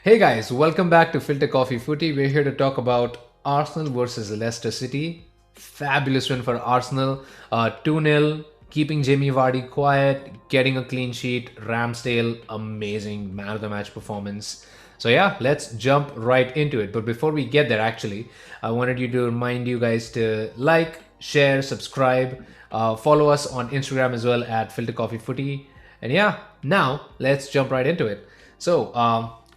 Hey guys, welcome back to Filter Coffee Footy. We're here to talk about Arsenal versus Leicester City. Fabulous win for Arsenal. 2-0, keeping Jamie Vardy quiet, getting a clean sheet. Ramsdale, amazing man of the match performance. So yeah, let's jump right into it. But before we get there, actually, I wanted you to remind you guys to like, share, subscribe, follow us on Instagram as well at Filter Coffee Footy. And yeah, now let's jump right into it. So,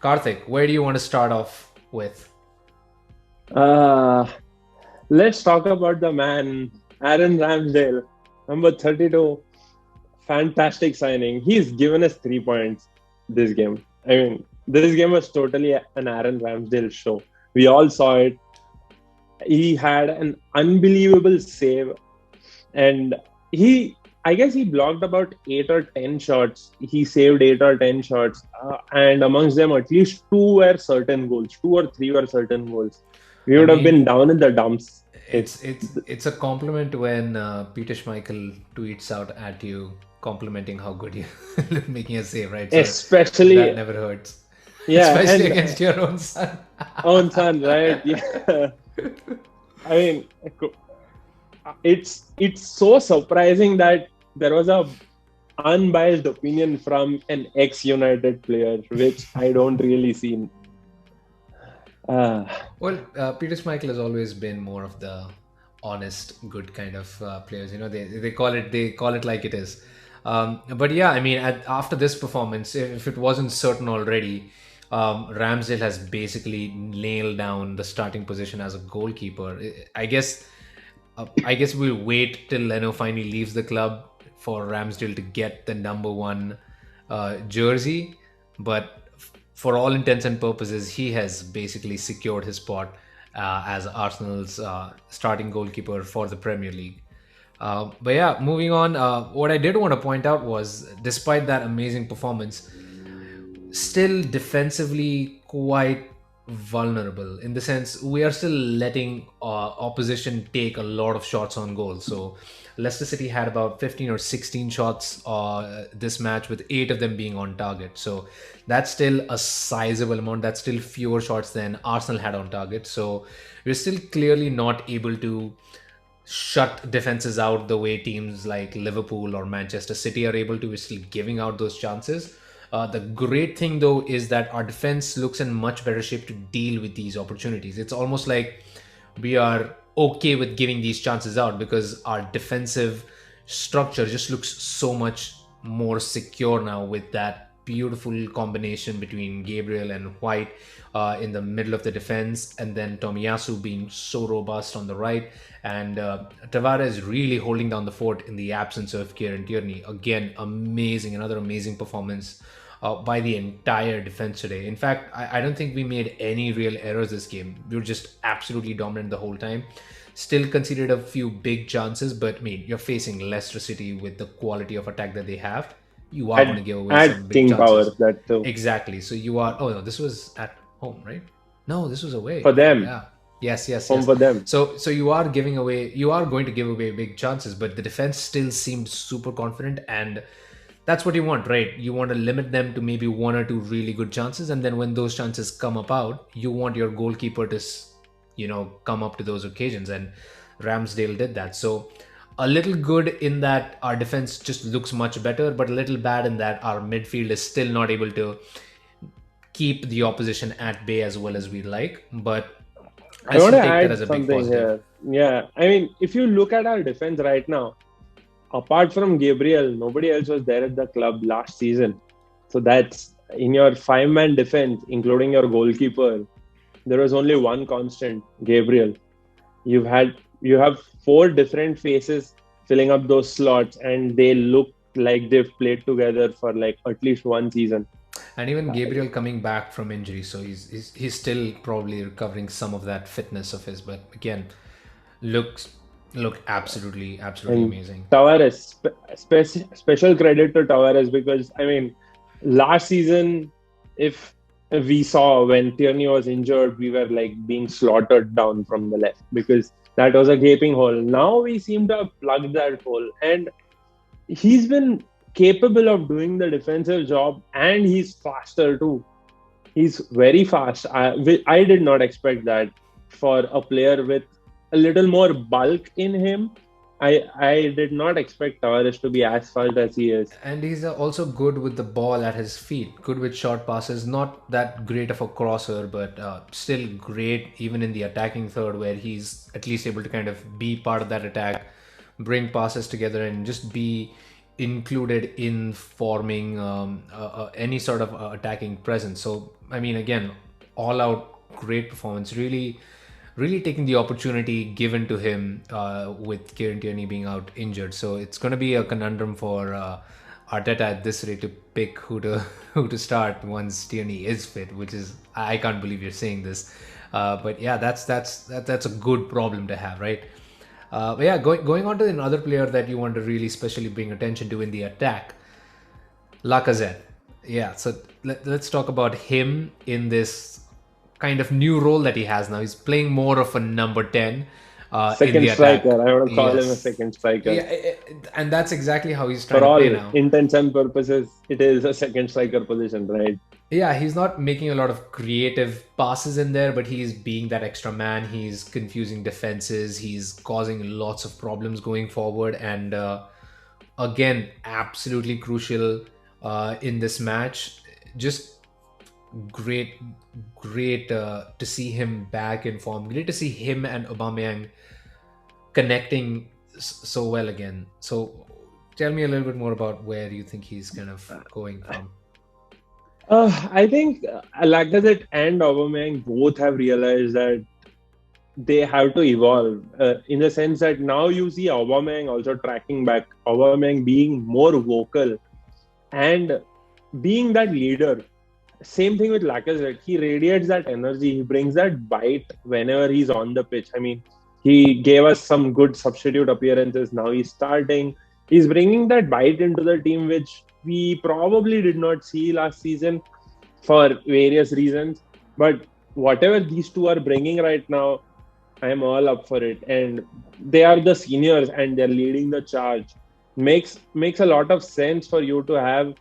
Karthik, where do you want to start off with? Uh, let's talk about the man, Aaron Ramsdale, number 32. Fantastic signing. He's given us 3 points this game. I mean, this game was totally an Aaron Ramsdale show. We all saw it. He had an unbelievable save, and I guess he blocked about 8 or 10 shots. He saved 8 or 10 shots, and amongst them, at least two were certain goals. Two or three were certain goals. We I would have been mean, down in the dumps. It, it's a compliment when Peter Schmeichel tweets out at you complimenting how good you making a save, right? So that especially, never hurts, yeah, especially and against your own son. on son, right? Yeah, I mean, it's so surprising that there was a unbiased opinion from an ex-United player, which I don't really see. Uh, Well, Peter Schmeichel has always been more of the honest, good kind of players. You know, they call it like it is. But yeah, I mean, after this performance, if it wasn't certain already, Ramsdale has basically nailed down the starting position as a goalkeeper. I guess we'll wait till Leno finally leaves the club for Ramsdale to get the number one jersey. But for all intents and purposes, he has basically secured his spot as Arsenal's starting goalkeeper for the Premier League. But yeah, moving on, what I did want to point out was despite that amazing performance, still defensively quite vulnerable in the sense we are still letting opposition take a lot of shots on goal. So Leicester City had about 15 or 16 shots this match, with 8 of them being on target. So that's still a sizable amount. That's still fewer shots than Arsenal had on target. So we're still clearly not able to shut defenses out the way teams like Liverpool or Manchester City are able to. We're still giving out those chances. The great thing, though, is that our defense looks in much better shape to deal with these opportunities. It's almost like we are okay with giving these chances out because our defensive structure just looks so much more secure now, with that beautiful combination between Gabriel and White in the middle of the defense, and then Tomiyasu being so robust on the right, and Tavares really holding down the fort in the absence of Kieran Tierney. Again, another amazing performance by the entire defense today. In fact, I don't think we made any real errors this game. We were just absolutely dominant the whole time. Still conceded a few big chances, but I mean, you're facing Leicester City with the quality of attack that they have. You are going to at give away some at big King Power, chances. that too. Exactly. So you are. Oh no, this was at home, right? No, this was For away. them, Yeah. Yes, yes, home yes. for them. So you are giving away. You are going to give away big chances, but the defense still seemed super confident, and that's what you want, right? You want to limit them to maybe one or two really good chances, and then when those chances come about, you want your goalkeeper to, come up to those occasions, and Ramsdale did that. So a little good in that our defense just looks much better, but a little bad in that our midfield is still not able to keep the opposition at bay as well as we like. But I I want still to take that add as a big something positive. here. Yeah, I mean, if you look at our defense right now, apart from Gabriel, nobody else was there at the club last season. So that's in your five-man defense, including your goalkeeper. There was only one constant, Gabriel. You have four different faces filling up those slots, and they look like they've played together for like at least one season. And even Gabriel coming back from injury, so he's still probably recovering some of that fitness of his. But again, looks look absolutely And amazing. Tavares, special credit to Tavares, because I mean, last season, if we saw when Tierney was injured, we were like being slaughtered down from the left because that was a gaping hole. Now we seem to have plugged that hole, and he's been capable of doing the defensive job, and he's faster too. He's very fast. I did not expect that for a player with a little more bulk in him. I did not expect Tavares to be as fast as he is. And he's also good with the ball at his feet, good with short passes. Not that great of a crosser, but still great even in the attacking third, where he's at least able to kind of be part of that attack, bring passes together, and just be included in forming any sort of attacking presence. So, I mean, again, all out great performance. Really taking the opportunity given to him with Kieran Tierney being out injured. So it's going to be a conundrum for Arteta at this rate to pick who to who to start once Tierney is fit. Which is, I can't believe you're saying this, but yeah, that's a good problem to have, right? But yeah, going on to another player that you want to really specially bring attention to in the attack, Lacazette. Yeah, so let's talk about him in this kind of new role that he has now. He's playing more of a number 10 in the Second attack. striker. I want to call him a Yes. second striker. Yeah, and that's exactly how he's trying For to play all now. intents and purposes, it is a second striker position, right? Yeah, he's not making a lot of creative passes in there, but he's being that extra man. He's confusing defenses. He's causing lots of problems going forward. And again, absolutely crucial in this match. Just great, great to see him back in form. Great to see him and Aubameyang connecting so well again. So tell me a little bit more about where you think he's kind of going from. I think Lacazette and Aubameyang both have realized that they have to evolve in the sense that now you see Aubameyang also tracking back, Aubameyang being more vocal and being that leader. Same thing with Lacazette. He radiates that energy. He brings that bite whenever he's on the pitch. I mean, he gave us some good substitute appearances. Now he's starting. He's bringing that bite into the team, which we probably did not see last season for various reasons. But whatever these two are bringing right now, I'm all up for it. And they are the seniors and they're leading the charge. Makes a lot of sense for you to have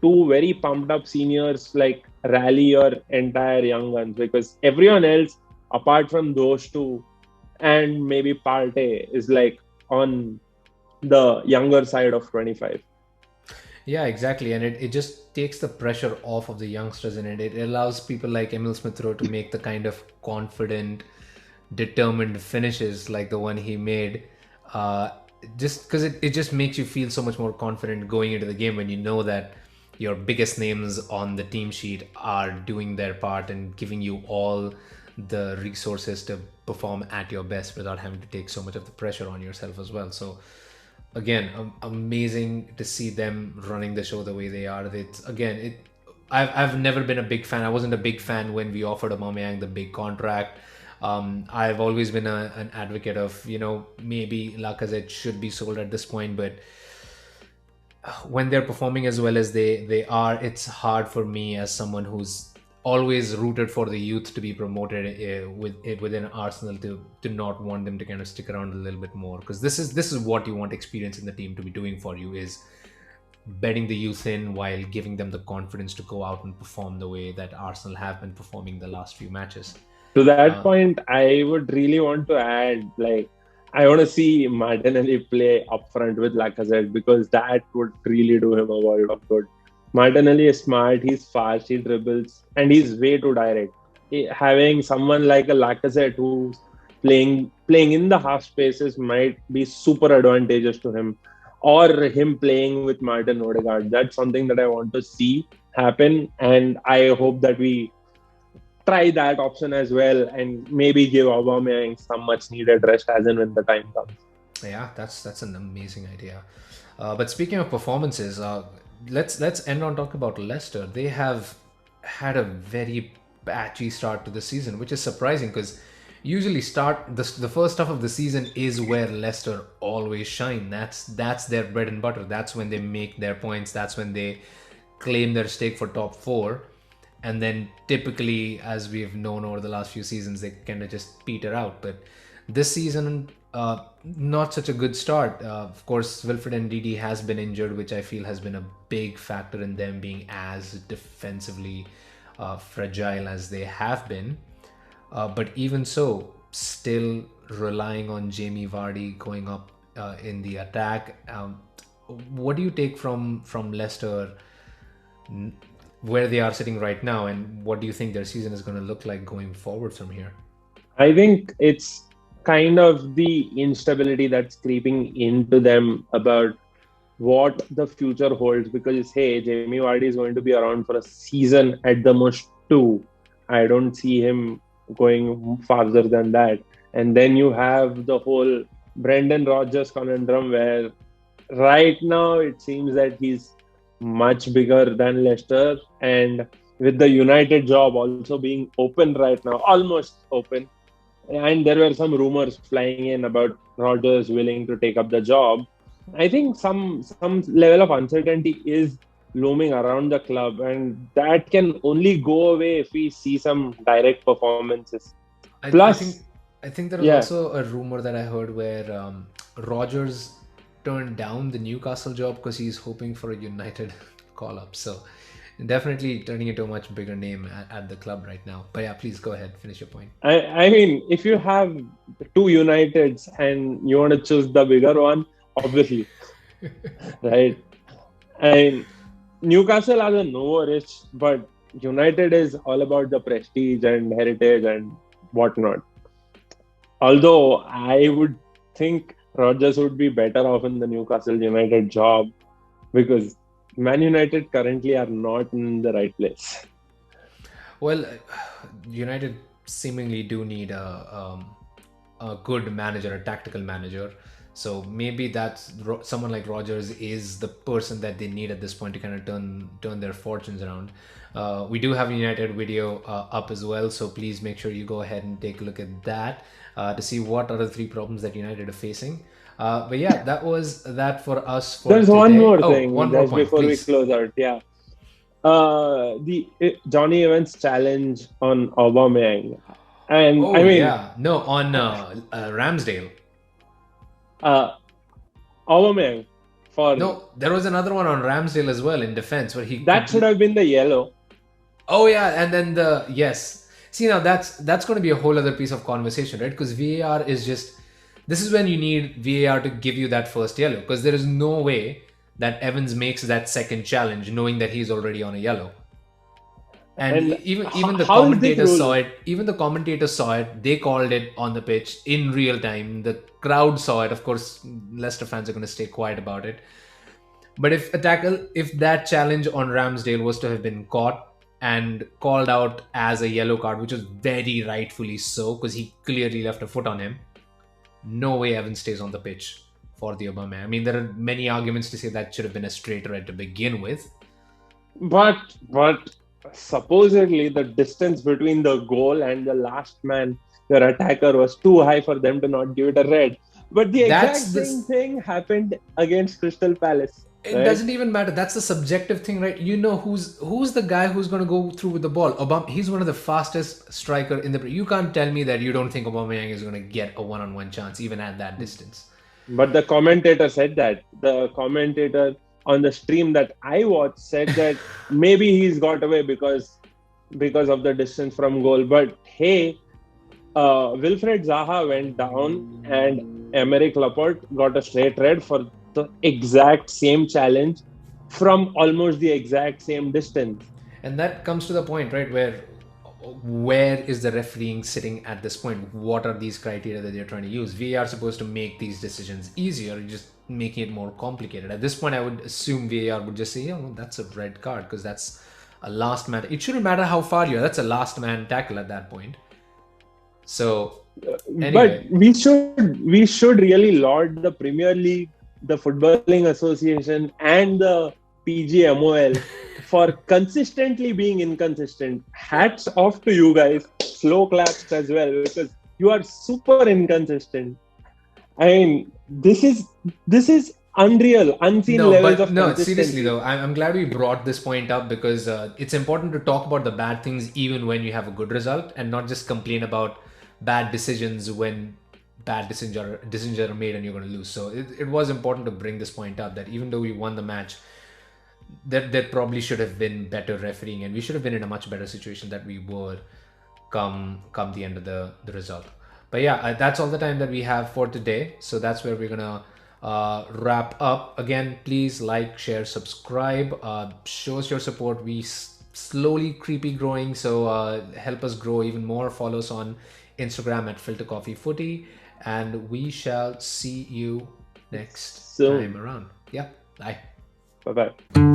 two very pumped up seniors like rally your entire young ones, because everyone else apart from those two and maybe Partey is like on the younger side of 25. Yeah, exactly. And it just takes the pressure off of the youngsters in it. It allows people like Emil Smith Rowe to make the kind of confident, determined finishes like the one he made. Uh, just because it just makes you feel so much more confident going into the game when you know that your biggest names on the team sheet are doing their part and giving you all the resources to perform at your best without having to take so much of the pressure on yourself as well. So again, amazing to see them running the show the way they are. It's again, I've never been a big fan. I wasn't a big fan when we offered Aubameyang the big contract. I've always been an advocate of, maybe Lacazette should be sold at this point, but when they're performing as well as they are, it's hard for me as someone who's always rooted for the youth to be promoted within Arsenal to not want them to kind of stick around a little bit more, because this is what you want experience in the team to be doing for you, is bedding the youth in while giving them the confidence to go out and perform the way that Arsenal have been performing the last few matches. To that Uh, point, I would really want to add, like, I want to see Martinelli play up front with Lacazette, because that would really do him a world of good. Martinelli is smart, he's fast, he dribbles, and he's way too direct. Having someone like a Lacazette who's playing in the half spaces might be super advantageous to him, or him playing with Martin Odegaard. That's something that I want to see happen, and I hope that we try that option as well and maybe give Aubameyang some much needed rest as and when the time comes. yeah, that's an amazing idea. But speaking of performances, let's end on talk about Leicester. They have had a very patchy start to the season, which is surprising because usually the first half of the season is where Leicester always shine. That's their bread and butter. That's when they make their points. That's when they claim their stake for top four. And then typically, as we've known over the last few seasons, they kind of just peter out. But this season, not such a good start. Of course, Wilfred Ndidi has been injured, which I feel has been a big factor in them being as defensively fragile as they have been. But even so, still relying on Jamie Vardy going up in the attack. What do you take from Leicester, where they are sitting right now, and what do you think their season is going to look like going forward from here? I think it's kind of the instability that's creeping into them about what the future holds, because hey, Jamie Vardy is going to be around for a season at the most two. I don't see him going farther than that. And then you have the whole Brendan Rodgers conundrum where right now it seems that he's much bigger than Leicester, and with the United job also being open right now, almost open, and there were some rumors flying in about Rodgers willing to take up the job. I think some level of uncertainty is looming around the club, and that can only go away if we see some direct performances. I, I Plus, think I think there was yeah, also a rumor that I heard where Rogers turned down the Newcastle job because he's hoping for a United call up. So definitely turning into a much bigger name at the club right now. But yeah, please go ahead, finish your point. I mean, if you have two Uniteds and you want to choose the bigger one, obviously, right? And Newcastle are the no rich, but United is all about the prestige and heritage and whatnot. Although I would think Rodgers would be better off in the Newcastle United job, because Man United currently are not in the right place. Well, United seemingly do need a good manager, a tactical manager. So maybe someone like Rogers is the person that they need at this point to kind of turn their fortunes around. We do have a United video up as well, so please make sure you go ahead and take a look at that to see what are the three problems that United are facing. But yeah, that was that for us for There's one today. more Oh, thing one more just point, before we please. close out. Yeah. The Johnny Evans challenge on Aubameyang. And I Oh mean, yeah, no, on Ramsdale. uh, Aubameyang, for No, there was another one on Ramsdale as well in defense where he that should complete. have been the yellow. Oh yeah, and then the yes. See now that's going to be a whole other piece of conversation, right? Because VAR is just this is when you need VAR to give you that first yellow, because there is no way that Evans makes that second challenge knowing that he's already on a yellow. And And even the how is this commentators saw rule? it. Even the commentators saw it. They called it on the pitch in real time. The crowd saw it. Of course, Leicester fans are going to stay quiet about it. But if that challenge on Ramsdale was to have been caught and called out as a yellow card, which was very rightfully so, because he clearly left a foot on him, no way Evans stays on the pitch for the Obama. I mean, there are many arguments to say that should have been a straight red to begin with. But supposedly the distance between the goal and the last man, their attacker, was too high for them to not give it a red. But the exact That's same this. thing happened against Crystal Palace, It right? doesn't even matter. That's a subjective thing, right? You know who's the guy who's going to go through with the ball. Obama, he's one of the fastest striker in the. You can't tell me that you don't think Aubameyang is going to get a one-on-one chance even at that distance. But the commentator said that. The commentator on the stream that I watched said that maybe he's got away because of the distance from goal. But hey, Wilfred Zaha went down and Emerick Laporte got a straight red for the exact same challenge from almost the exact same distance. And that comes to the point, right, where is the refereeing sitting at this point? What are these criteria that they're trying to use? VAR are supposed to make these decisions easier, just making it more complicated. At this point, I would assume VAR would just say, yeah, well, that's a red card because that's a last man. It shouldn't matter how far you are. That's a last man tackle at that point. So But anyway, we should really laud the Premier League, the Footballing Association, and the PGMOL for consistently being inconsistent. Hats off to you guys. Slow claps as well, because you are super inconsistent. I mean, this is unreal, unseen no, levels but of no, seriously consistency. though, I'm glad we brought this point up because it's important to talk about the bad things even when you have a good result and not just complain about bad decisions when decisions are made and you're going to lose. So it was important to bring this point up that even though we won the match, there probably should have been better refereeing, and we should have been in a much better situation that we were come the end of the result. But yeah, that's all the time that we have for today. So that's where we're gonna wrap up. Again, please like, share, subscribe. Show us your support. We slowly creepy growing, so help us grow even more. Follow us on Instagram at Filter Coffee Footy, and we shall see you next time Soon. around. Yeah, bye. Bye bye.